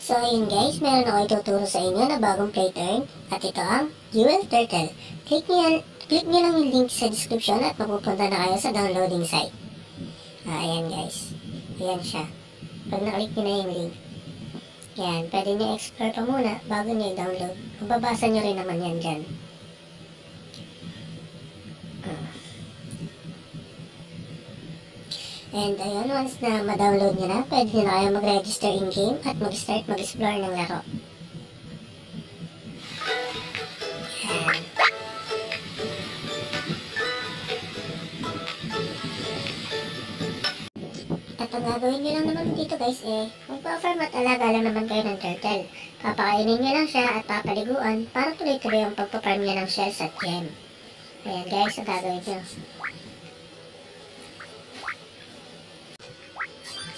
So ayun guys, meron ako ituturo sa inyo na bagong play turn at ito ang Jewel Turtle. Click nyo lang yung link sa description at mapupunta na kayo sa downloading site. Ayan guys, ayan siya. Pag naklik nyo na yung link, yan, pwede nyo explore pa muna bago nyo i-download. Mababasa nyo rin naman yan dyan. And ayun, once na ma-download nyo na, pwede nyo na kayo mag-register in-game at mag-start mag-explore ng laro. Ayan. At ang gagawin nyo lang naman dito guys magpa-farm at alaga lang naman kayo ng turtle. Papakainin nyo lang siya at papaliguan para tuloy-tuloy ang pagpa-farm niya ng shells at gem. Ayan guys, ang gagawin nyo.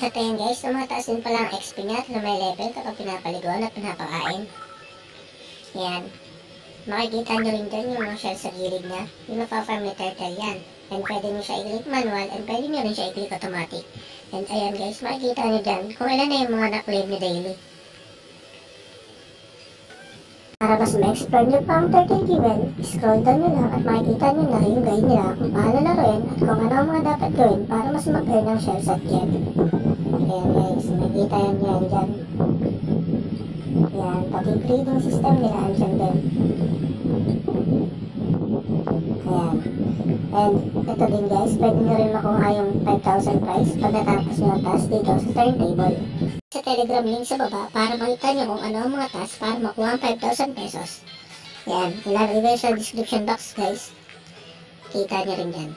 At ayan guys, tumataas din pala ang XP niya at na may level kapag pinapaliguan at pinapakain. Ayan. Makikita nyo rin dyan yung mga shells sa gilid niya. Yung napafarm ni turtle yan. And pwede nyo siya i-click manual and pwede nyo rin siya i-click automatic. And ayan guys, makikita nyo dyan kung ilan na yung mga na-claim nyo daily. Para mas ma-explore nyo pa ang turtle jewel, scroll down nyo lang at makikita nyo na yung guide nila kung paano laruin at kung ano ang mga dapat gawin para mas mag-earn ng shells at gem. Ayan guys, makikita yan dyan. Ayan, pati breeding system nila andyan din. Ayan. And ito din guys, pwede nyo rin makuha yung 5,000 prize pag natapos nyo ang task dito sa turntable. Sa telegram link sa baba para makita nyo kung ano ang mga task para makuha ang 5,000 pesos. Ayan, ilalagay ko sa description box guys. Kita nyo rin dyan.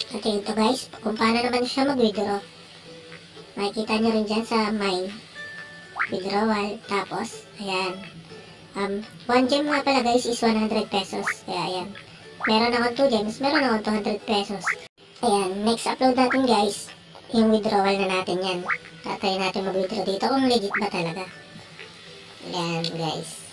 At ito guys, kung paano naman siya mag-withdraw. Makikita nyo rin dyan sa mine. Withdrawal, tapos, ayan. 1 gem nga pala guys is 100 pesos. Kaya ayan. Meron akong 2 gems, meron akong 200 pesos. Ayan, next upload natin guys, yung withdrawal na natin yan. Tatry natin mag-withdraw dito kung legit ba talaga. Ayan guys.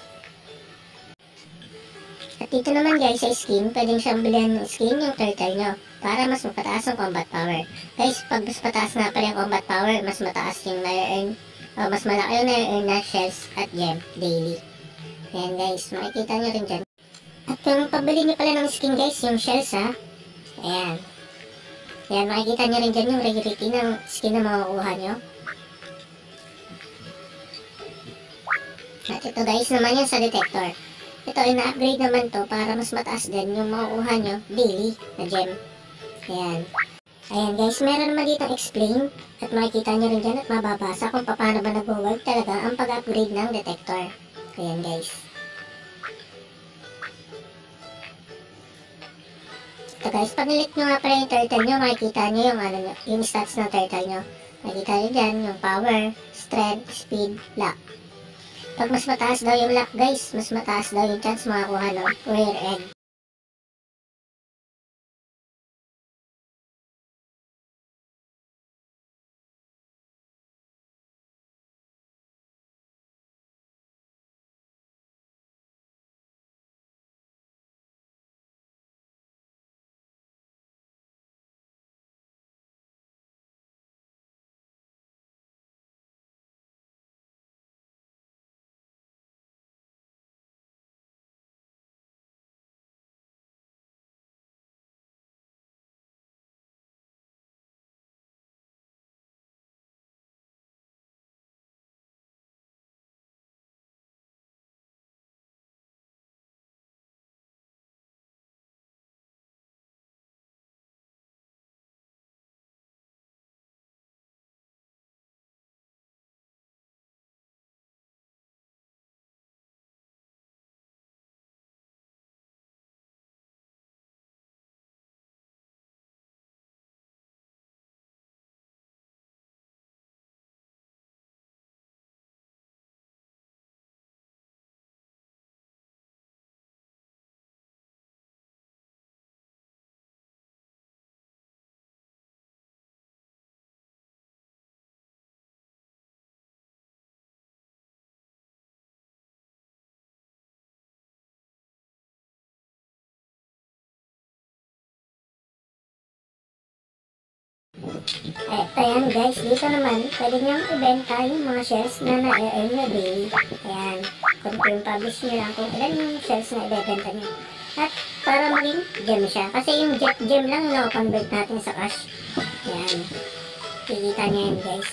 At dito naman guys sa skin, pwedeng siyang bilhan ng skin yung turtle nyo para mas mapataas ang combat power. Guys, pag mas mataas nga pala yung combat power, mas mataas yung na-earn, mas malaki yung na-earn na shells at gem daily. Ayan guys, makikita nyo rin dyan. At yung pabili nyo pala ng skin guys, yung shells ha. Ayan. Ayan, makikita nyo rin dyan yung rarity ng skin na makukuha nyo. At ito guys naman yan sa detector. Ito ay na-upgrade naman to para mas mataas din yung makukuha nyo daily na gem. Ayan. Ayan guys, meron naman dito explain at makikita nyo rin dyan at mababasa kung paano ba nag-work talaga ang pag-upgrade ng detector. Ayan guys. Ito guys, pag nilit nyo nga pala yung turtle nyo, makikita nyo yung, yung stats ng turtle nyo. Makikita nyo dyan yung power, strength, speed, luck. Pag mas mataas daw yung luck guys, mas mataas daw yung chance makakuha ng rare egg. Ayan guys, dito naman, pwede nyo ibenta yung mga shells na na-earn nyo daily. Ayan, kung publish nyo lang kung ilan yung shells na ibebenta nyo. At para maging gem siya. Kasi yung jet gem lang yung convert natin sa cash. Ayan, kikita nyo yan guys.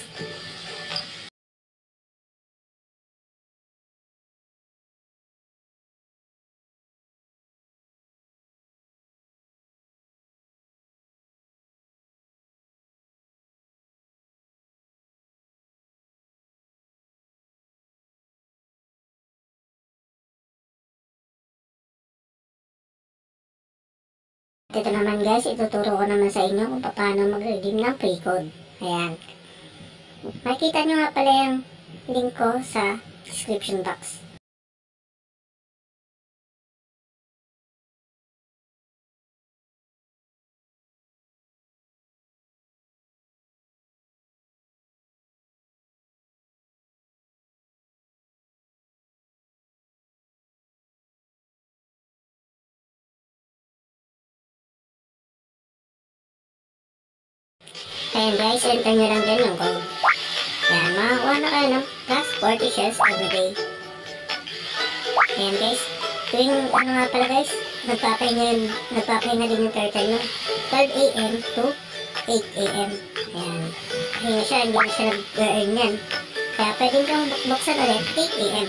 Dito naman guys, ituturo ko naman sa inyo kung paano mag-redeem ng free code. Ayan. Makikita nyo nga pala yung link ko sa description box. Ayan guys, enter nyo lang din yung code. Ayan, makakuha na kayo ng plus 40 shells everyday. Ayan guys, tuwing ano nga pala guys, nagpapahinga din yung turtle nyo. 12 AM to 8 AM. Ayan, pahinga siya, hindi na siya nag-earn yan. Kaya pwede kang buksan ulit 8 AM.